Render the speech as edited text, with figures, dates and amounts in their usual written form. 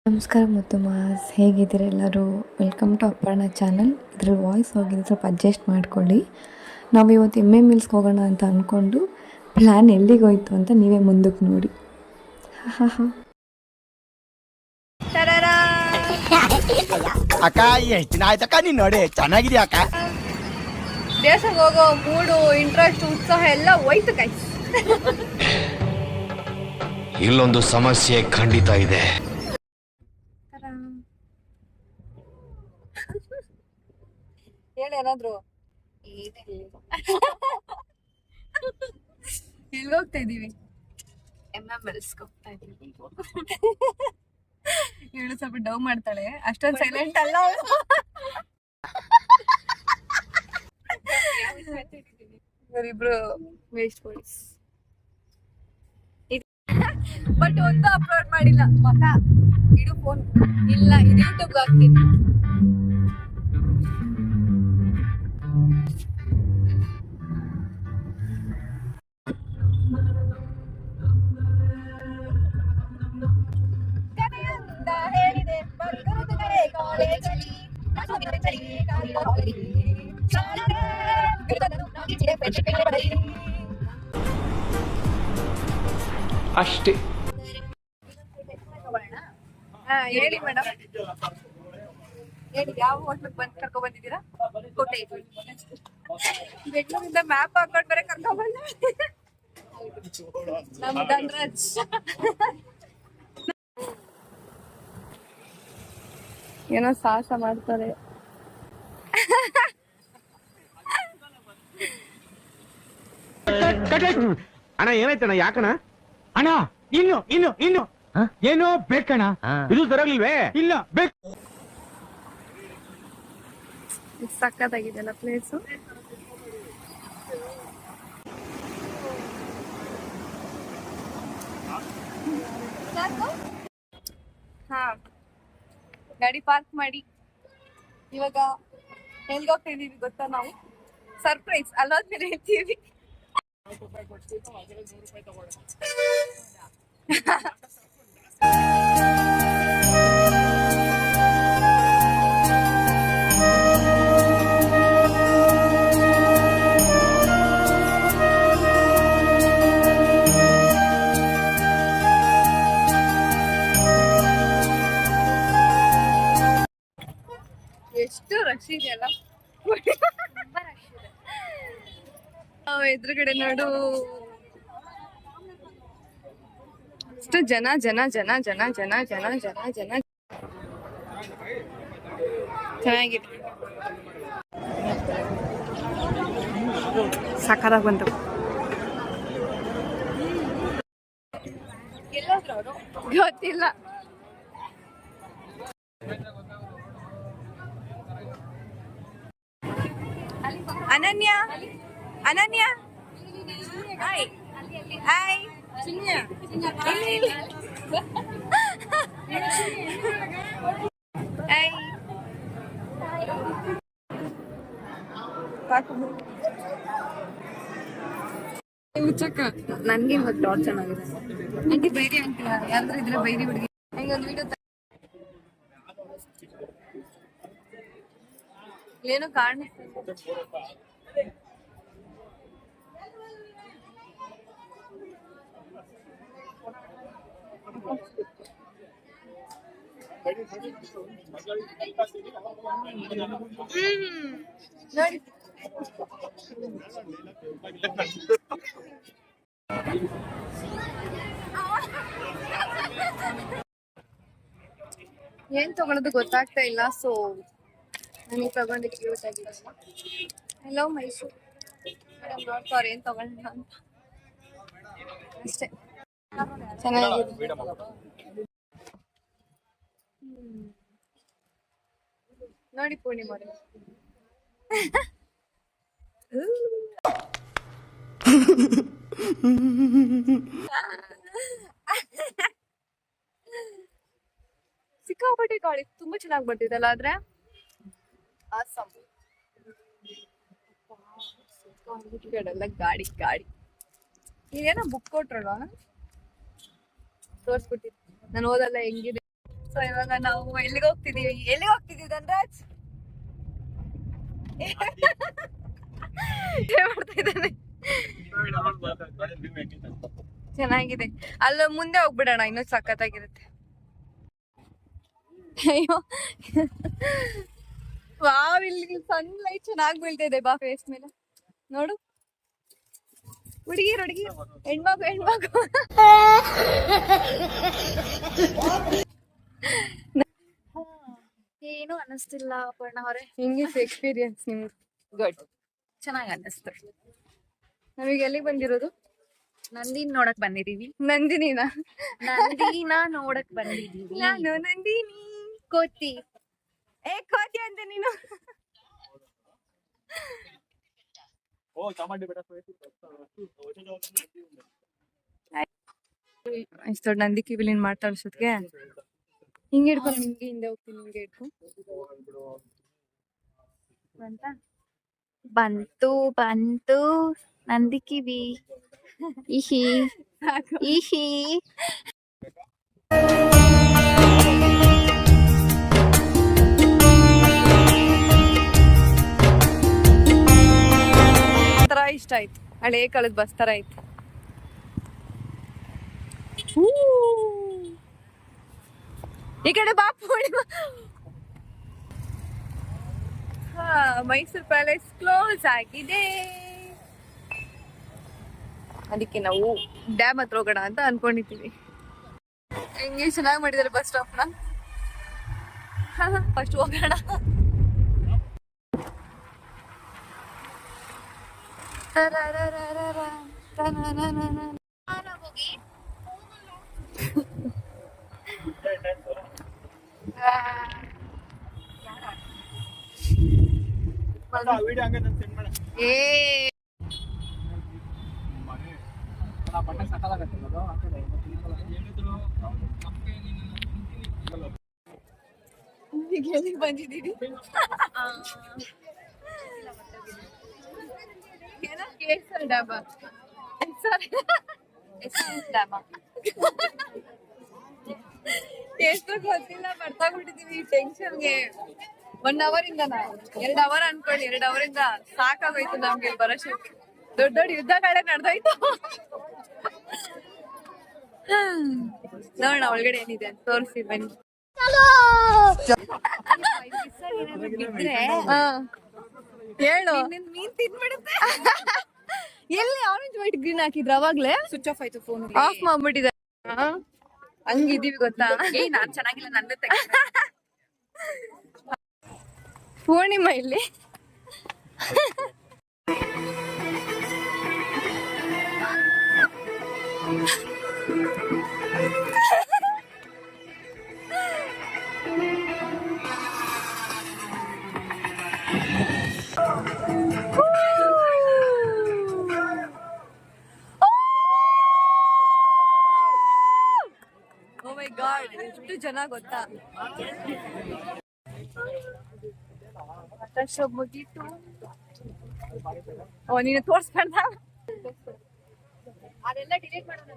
ನಮಸ್ಕಾರ ಮುತ್ತುಮಾಸ್, ಹೇಗಿದ್ದೀರ ಎಲ್ಲರೂ? Welcome to Aparna channel. ಇದ್ರಲ್ಲಿ ವಾಯ್ಸ್ ಹೋಗಿದೆ, ಸ್ವಲ್ಪ ಅಡ್ಜಸ್ಟ್ ಮಾಡ್ಕೊಳ್ಳಿ. ನಾವು ಇವತ್ತು ಎಮ್ಮೆ ಮಿಲ್ಸ್ಗೆ ಹೋಗೋಣ ಅಂತ ಅಂದ್ಕೊಂಡು ಪ್ಲ್ಯಾನ್ ಎಲ್ಲಿಗೆ ಹೋಯ್ತು ಅಂತ ನೀವೇ ಮುಂದಕ್ಕೆ ನೋಡಿ. ಹಾ ಹಾ ಅಕ್ಕ ಎಷ್ಟು ದಿನ ಆಯ್ತಕ್ಕ ನೀನು ನೋಡಿ, ಚೆನ್ನಾಗಿದೆಯಾ ಅಕ್ಕ? ದೇಶಕ್ಕೆ ಹೋಗೋ ಮೂಡು, ಇಂಟ್ರೆಸ್ಟ್, ಉತ್ಸಾಹ ಎಲ್ಲ ಹೋಯ್ತು ಗೈಸ್. ಇಲ್ಲೊಂದು ಸಮಸ್ಯೆ ಖಂಡಿತ ಇದೆ. ಏನಾದ್ರು ಎಲ್ಲಿ ಹೋಗ್ತಾ ಇದೀವಿ? MMLs ಹೋಗ್ತಾ ಇದೀವಿ. ಇವಳು ಸ್ವಲ್ಪ ಡೌ ಮಾಡ್ತಾಳೆ, ಅಷ್ಟೊಂದು ಸೈಲೆಂಟ್ ಅಲ್ಲ ಅವಳು. ಇವರಿಬ್ರು ವೇಸ್ಟ್ ಬಾಯ್ಸ್. ಬಟ್ ಒಂದು ಅಪ್ಲೋಡ್ ಮಾಡಿಲ್ಲ. ಮಗ ಇಡು ಫೋನ್. ಇಲ್ಲ, ಇದು ಯೂಟ್ಯೂಬ್ಗೆ ಹಾಕ್ತೀನಿ. ಅಷ್ಟೇ. ಹೇಳಿ ಮೇಡಮ್, ಹೇಳಿ ಯಾವ ಹೋಟ್ಲಿಗೆ ಬಂದು ಕರ್ಕೊಂಡ್ ಬಂದಿದ್ದೀರಾ? ಕೋಟೆ ಬೆಂಗಳೂರಿಂದ ಮ್ಯಾಪ್ ಹಾಕೊಂಡು ಬರೀ ಕರ್ಕೊಂಡ್ ಬಂದ ನಮ್ ಧನ್ರಾಜ್. ಏನೋ ಸಾಹಸ ಮಾಡ್ತಾರೆ. ಅಣ್ಣ ಏನಾಯ್ತಣ್ಣ? ಯಾಕಣ್ಣ? ಅಣ್ಣ ಇನ್ನು ಏನೋ ಬೇಕಣ್ಣ. ಇದು ಸರಿಯಾಗ್ಲಿಲ್ವೇ? ಇಲ್ಲ ಬೇಕು. ಸಕ್ಕತ್ತಾಗಿದೆಲ್ಲ ಪ್ಲೇಸು. ಹಾ, ಗಾಡಿ ಪಾರ್ಕ್ ಮಾಡಿ ಇವಾಗ ಎಲ್ಗೆ ಹೋಗ್ತಾ ಇದೀವಿ ಗೊತ್ತಾ? ನಾವು ಸರ್ಪ್ರೈಸ್ ಅಲ್ಲೋದ್ಮೇಲೆ ಹೇಳ್ತೀವಿ. ಎಷ್ಟು ರಶ್ ಇದೆಯಲ್ಲ, ಎದುರುಗಡೆ ನೋಡು, ಎಷ್ಟು ಜನ ಜನ ಜನ ಜನ ಜನ ಜನ ಜನ ಜನ. ಚೆನ್ನಾಗಿದೆ, ಸಕ್ಕತ್ತಾಗಿ ಬಂತು. ಎಲ್ಲಾದ್ರೂ ಅವರು ಗೊತ್ತಿಲ್ಲ. ಅನನ್ಯ, ಅನನ್ಯ, ಹಾಯ್ ಹಾಯ್. ನನ್ಗೆ ಇವತ್ತು ಟಾರ್ಚ್ ಚೆನ್ನಾಗಿದೆ. ಆಂಟಿ ಬೈರಿ ಅಂತಿಲ್ಲ, ಯಾರಾದ್ರೂ ಇದ್ರೆ ಬೈರಿ ಹುಡುಗಿ. ಹಂಗೊಂದು ವಿಡಿಯೋ ಏನೋ ಕಾಣಿಸ್ತದೆ. ನೋಡಿ, ಏನ್ ತಗೊಳೋದು ಗೊತ್ತಾಗ್ತಾ ಇಲ್ಲ. ಸೊ ನನಗೆ ತಗೊಂಡು ಕ್ಯೂಟ್ ಆಗಿದೆ. ಹಲೋ ಮೈಸೂರು ಮೇಡಮ್, ನೋಡ್ತಾರೆ ಏನ್ ತಗೊಂಡ ಅಂತ ಅಷ್ಟೇ. ಚೆನ್ನಾಗಿದೆ. ನೋಡಿ ಪೂರ್ಣಿಮಾ ಸಿಕ್ಕಾಪಟ್ಟೆ ಗಾಳಿ ತುಂಬಾ ಚೆನ್ನಾಗಿ ಬರ್ತಿದ್ದಲ್ಲ. ಆದ್ರೆ ಗಾಡಿ ಗಾಡಿ ಇದೇನೋ ಬುಕ್ ಕೊಟ್ರಲ್ವಾ, ತೋರ್ಸ್ಬಿಟ್ಟಿತ್ತು. ನಾನು ಓದಲ್ಲ ಹೆಂಗಿದೆ. ಸೊ ಇವಾಗ ನಾವು ಎಲ್ಲಿಗೆ ಹೋಗ್ತಿದೀವಿ ಧನ್ರಾಜ್ ಏನ್ ಮಾಡ್ತಾ ಇದ್ದಾನೆ? ಚೆನ್ನಾಗಿದೆ. ಅಲ್ಲ ಮುಂದೆ ಹೋಗ್ಬಿಡೋಣ, ಇನ್ನೂ ಸಖತ್ತಾಗಿರುತ್ತೆ. ಅಯ್ಯೋ ವಾವ್, ಇಲ್ಲಿ ಸನ್ ಲೈಟ್ ಚೆನ್ನಾಗಿ ಬೀಳ್ತಿದೆ ಬಾ ಫೇಸ್ ಮೇಲೆ. ನೋಡು ಹುಡುಗಿ ಹೆಣ್ಮಗು ಏನು ಅನ್ನಿಸ್ತಿಲ್ಲ ಅಪರ್ಣ ಅವರೇ. ಹಿಂಗಿಸ್ ಎಕ್ಸ್ಪೀರಿಯನ್ಸ್ ನಿಮ್ಗೆ? ಗುಡ್, ಚೆನ್ನಾಗಿ ಅನ್ನಿಸ್ತು. ನಮಗೆ ಎಲ್ಲಿಗೆ ಬಂದಿರೋದು? ನಂದಿನ್ ನೋಡಕ್ ಬಂದಿದೀವಿ. ನಂದಿನಿನ ನೋಡಕ್ ಬಂದಿದೀವಿ. ನಾನು ನಂದಿನಿ. ಕೋತಿ ಕೋತಿ ಅಂತ ನೀನು. ಇಷ್ಟು ದೊಡ್ಡ ನಂದಿ ಕಿವಿಲಿನ್ ಮಾತಾಡ್ಸೋದ್ಗೆ ಹಿಂಗೆ ಹಿಡ್ಕೊಂಡು ನಿಮ್ಗೆ ಹಿಂದೆ ಹೋಗ್ತೀನಿ, ಹಿಂಗೆ ಹಿಡ್ಕೊಂಡು ಅಂತ ಬಂತು ನಂದಿ ಕಿವಿ. ಇಹಿ ಇಹಿ. ತರ ಇಷ್ಟ ಆಯ್ತು, ಹಳೆ ಕಾಲದ ಬಸ್ ತರ ಆಯ್ತು. ಈ ಕಡೆ ಬಾ ಪೂರ್ಣಿಮಾ. ಮೈಸೂರು ಪ್ಯಾಲೇಸ್ ಕ್ಲೋಸ್ ಆಗಿದೆ, ಅದಕ್ಕೆ ನಾವು ಡ್ಯಾಮ್ ಹತ್ರ ಹೋಗೋಣ ಅಂತ ಅನ್ಕೊಂಡಿದ್ದೀವಿ. ಹೆಂಗೆ ಚೆನ್ನಾಗಿ ಮಾಡಿದಾರೆ ಬಸ್ ಸ್ಟಾಪ್ನ. ಫಸ್ಟ್ ಹೋಗೋಣ. ಏ ಬಂದಿದ್ದೀವಿ. ಕೇಸರ್ ಡಾಬಾ, ಎಷ್ಟು ಗೊತ್ತಿಲ್ಲ, ಬರ್ತಾಗ್ಬಿಟ್ಟಿದೀವಿ ಟೆನ್ಷನ್ಗೆ. 1 hour ಇಂದ 2 hour ಅನ್ಕೊಳ್ಳಿ, 2 hour ಇಂದ ಸಾಕಾಗೋಯ್ತು ನಮ್ಗೆ ಬರೋಷ್ಟಕ್ಕೆ. ದೊಡ್ಡ ದೊಡ್ಡ ಯುದ್ಧಗಳೇ ನಡೆದೋಯ್ತು. ನೋಡೋಣ ಒಳಗಡೆ ಏನಿದೆ ಅಂತ ತೋರಿಸಿ ಬನ್ನಿ. ಹೇಳು. ಮೀನ್ ತಿನ್ಬಿಡುತ್ತೆ. ಎಲ್ಲಿ ಆರೆಂಜ್ ವೈಟ್ ಗ್ರೀನ್ ಹಾಕಿದ್ರ ಅವಾಗ್ಲೇ? ಸ್ವಿಚ್ ಆಫ್ ಆಯ್ತು ಫೋನ್. ಆಫ್ ಮಾಡ್ಬಿಟ್ಟಿದ್ದಾರೆ. ಹಂಗಿದೀವಿ ಗೊತ್ತಾ? ನಾನ್ ಚೆನ್ನಾಗಿಲ್ಲ, ನಂದು ಪೂರ್ಣಿಮಾ ಇಲ್ಲಿ ಓ ಮೈ ಗಾಡ್, ಎಷ್ಟು ಜನ ಗೊತ್ತಾ? ಮುಗೀತು. ಓ ನೀನು ತೋರ್ಸ್ಕೊಂಡ ಅದೆಲ್ಲ ಡಿಲೀಟ್ ಮಾಡೋಣ.